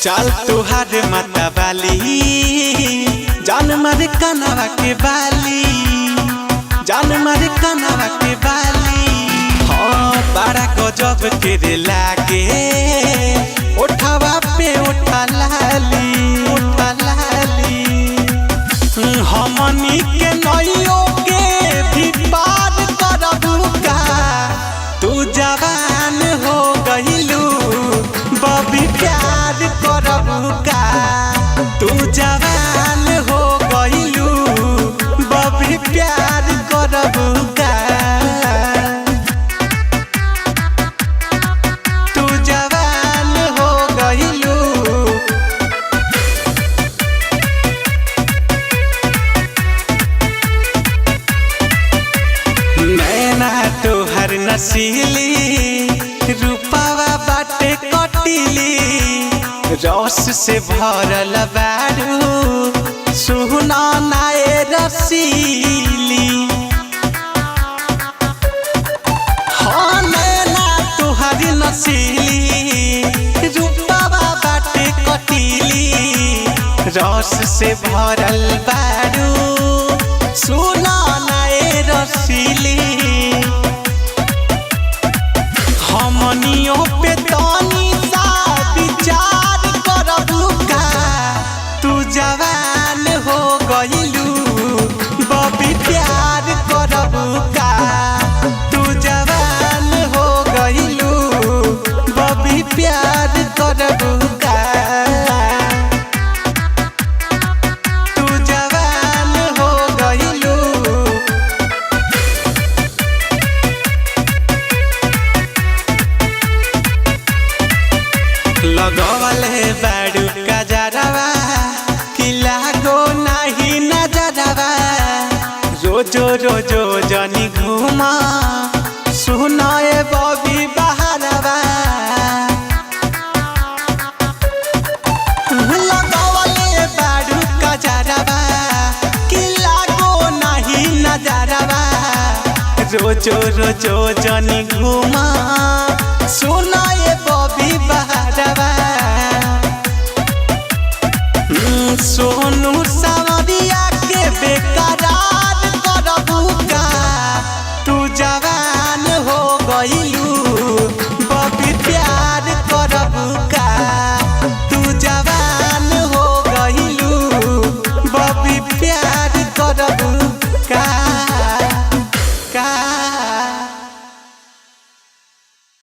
चल तुहार माता बाली जान मारे कनवा के बाली, जान मारे कनवा के बाली। हाँ बड़ा गजब के लागे उठावा पे उठा लाली, उठा लाली। हमनी के नइयो के भी पार करबू का, तू जवान हो गइलू बबी प्यार करबू का, तू जवान हो गइलू बबी प्यार करबू का, तू जवान हो गइलू। नैना तोहर नसीली रूपावा बाटे कटिली, रस से भरल बारू सुना नाए रसीली। हाँ नैना तोहर नसीली रूपावा बाटे कटिली, रस से भरल बारू सुना नाए रसीली। हमनियों पे तनी सा विचार करबू का, तू जवान हो गइलू बबी प्यार करबू का, तू जवान हो गइलू बबी प्यार करबू का, तू जवान हो गइलू। लगवले बाड़ू कजरवा कि लागो नहीं नजरवा, रोजो रोजो जनी घूमा सुनाए बबी बहरवा। लगवले बाड़ू कजरवा कि लागो नहीं नजरवा, रोजो रोजो जनी घूमा सुनाए बबी बहरवा। सोनू सावरिया के बेकार